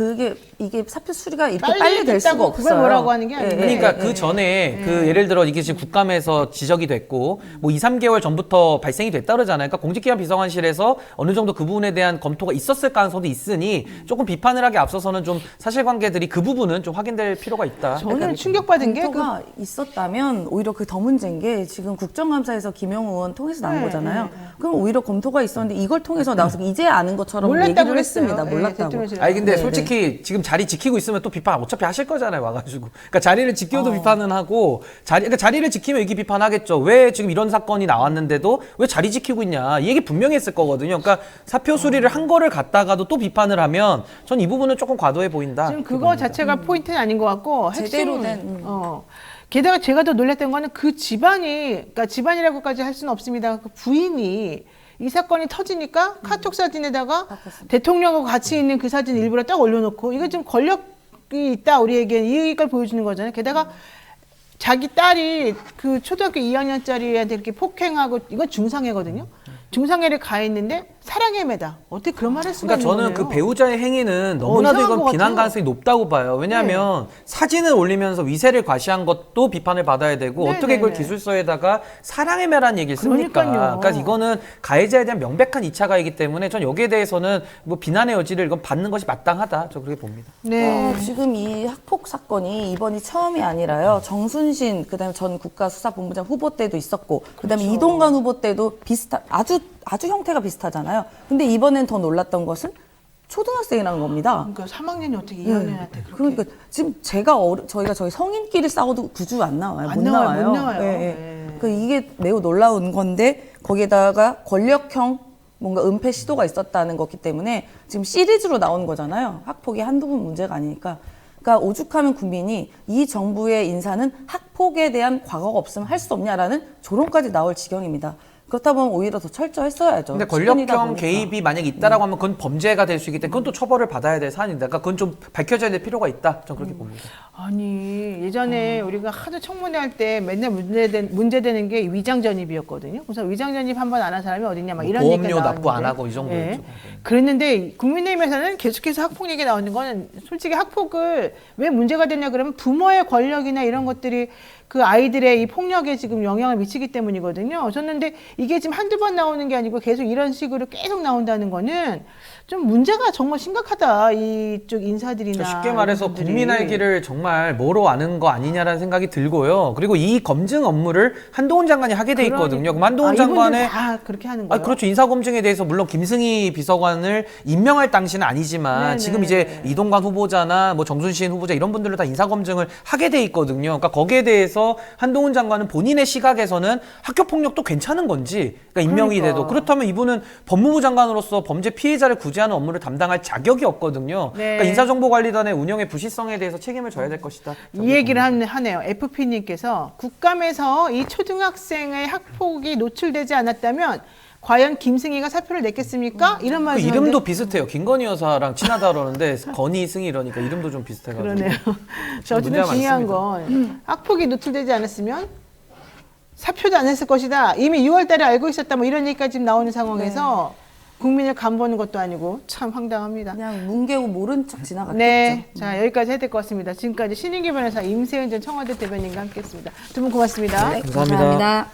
이게 사표 수리가 이렇게 빨리 빨리 될 수가 됐다고 없어요. 그걸 뭐라고 하는 게 아니고. 그러니까 그 전에 그 예를 들어 이게 지금 국감에서 지적이 됐고 뭐 2, 3개월 전부터 발생이 됐다 그러잖아요. 그러니까 공직기관 비서관실에서 어느 정도 그 부분에 대한 검토가 있었을 가능성도 있으니 조금 비판을 하기 앞서서는 좀 사실관계들이 그 부분은 좀 확인될 필요가 있다. 저는 충격받은 게 검토가 있었다면 오히려 그 더 문제인 게 지금 국정감사에서 김영우 의원 통해서 나온 거잖아요. 그럼 오히려 검토가 있었는데 이걸 통해서 나와서 이제 아는 것처럼 몰랐다고 얘기를 그랬어요. 했습니다. 몰랐다고. 대통령실에서. 아니 근데 네, 솔직히 지금 자리 지키고 있으면 또 비판 어차피 하실 거잖아요 와가지고 그러니까 자리를 지켜도 비판은 하고 그러니까 자리를 지키면 이게 비판하겠죠. 왜 지금 이런 사건이 나왔는데도 왜 자리 지키고 있냐 이 얘기 분명히 했을 거거든요. 그러니까 사표 수리를 한 거를 갖다가도 또 비판을 하면 전 이 부분은 조금 과도해 보인다. 지금 그거 자체가 포인트는 아닌 것 같고 제대로 핵심은, 된, 게다가 제가 더 놀랐던 거는 그 집안이 그러니까 집안이라고까지 할 수는 없습니다. 그 부인이 이 사건이 터지니까 카톡 사진에다가 대통령하고 같이 있는 그 사진 일부러 딱 올려놓고 이거 좀 권력이 있다 우리에게 이걸 보여주는 거잖아요. 게다가 자기 딸이 그 초등학교 2학년짜리한테 이렇게 폭행하고 이건 중상해거든요. 중상해를 가했는데 사랑의 매다. 어떻게 그런 말 할 수가 그러니까 있는 저는 거예요? 그 배우자의 행위는 너무나도 이상한 이건 것 비난 같아요. 가능성이 높다고 봐요. 왜냐하면 사진을 올리면서 위세를 과시한 것도 비판을 받아야 되고 어떻게 그걸 네네네. 기술서에다가 사랑의 매라는 얘기를 씁니까? 그러니까요. 그러니까 이거는 가해자에 대한 명백한 2차 가해이기 때문에 전 여기에 대해서는 뭐 비난의 여지를 이건 받는 것이 마땅하다. 저 그렇게 봅니다. 네. 지금 이 학폭 사건이 이번이 처음이 아니라요. 정순신 그다음에 전 국가수사본부장 후보 때도 있었고 그다음에 이동관 후보 때도 비슷한 아주 형태가 비슷하잖아요. 근데 이번엔 더 놀랐던 것은 초등학생이라는 겁니다. 그러니까 3학년이 어떻게 2학년한테 그렇게 그러니까 지금 저희가 저희 성인끼리 싸워도 구주 안 나와요. 안 못 나와요, 나와요. 못 나와요. 예, 예. 네. 그 이게 매우 놀라운 건데 거기에다가 권력형 뭔가 은폐 시도가 있었다는 거기 때문에 지금 시리즈로 나오는 거잖아요. 학폭이 한두 번 문제가 아니니까. 그러니까 오죽하면 국민이 이 정부의 인사는 학폭에 대한 과거가 없으면 할 수 없냐라는 조롱까지 나올 지경입니다. 그렇다 보면 오히려 더 철저했어야죠. 근데 시간이다 권력형 보니까. 개입이 만약에 있다라고 하면 그건 범죄가 될 수 있기 때문에 그건 또 처벌을 받아야 될 사안인데 그러니까 그건 좀 밝혀져야 될 필요가 있다. 저는 그렇게 봅니다. 아니 예전에 우리가 하도 청문회 할 때 맨날 문제되는 게 위장 전입이었거든요. 그래서 위장 전입 한 번 안 한 사람이 어딨냐 막 이런 얘기가 보험료 나왔는데. 납부 안 하고 이 정도였죠. 그랬는데 국민의힘에서는 계속해서 학폭 얘기 나오는 거는 솔직히 학폭을 왜 문제가 됐냐 그러면 부모의 권력이나 이런 것들이 그 아이들의 이 폭력에 지금 영향을 미치기 때문이거든요. 저는 근데 이게 지금 한두 번 나오는 게 아니고 계속 이런 식으로 계속 나온다는 거는 좀 문제가 정말 심각하다. 이쪽 인사들이나 그러니까 쉽게 말해서 이런 분들이. 국민 알기를 정말 뭐로 아는 거 아니냐라는 생각이 들고요. 그리고 이 검증 업무를 한동훈 장관이 하게 돼 있거든요. 그럼 한동훈 이분들 장관의 다 그렇게 하는 거예요. 그렇죠. 인사검증에 대해서 물론 김승희 비서관을 임명할 당시는 아니지만 네네. 지금 이제 이동관 후보자나 뭐 정순신 후보자 이런 분들을 다 인사검증을 하게 돼 있거든요. 그러니까 거기에 대해서 한동훈 장관은 본인의 시각에서는 학교폭력도 괜찮은 건지 그러니까 임명이 그러니까. 돼도 그렇다면 이분은 법무부 장관으로서 범죄 피해자를 구제하는 업무를 담당할 자격이 없거든요. 네. 그러니까 인사정보관리단의 운영의 부실성에 대해서 책임을 져야 될 것이다. 이 얘기를 하네요. FP님께서 국감에서 이 초등학생의 학폭이 노출되지 않았다면 과연 김승희가 사표를 냈겠습니까? 이런 그 말씀. 이름도 비슷해요. 김건희 여사랑 친하다 그러는데 건희 승희 이러니까 이름도 좀 비슷해가지고. 그러네요. 저 어쨌든 문제가 중요한 건 학폭이 노출되지 않았으면 사표도 안 했을 것이다. 이미 6월 달에 알고 있었다. 뭐 이런 얘기까지 지금 나오는 상황에서 국민을 간보는 것도 아니고 참 황당합니다. 그냥 뭉개고 모른 척 지나갔겠죠. 네. 자, 여기까지 해야 될 것 같습니다. 지금까지 신인기 변호사 임세은 전 청와대 대변인과 함께했습니다. 두 분 고맙습니다. 네, 감사합니다. 감사합니다.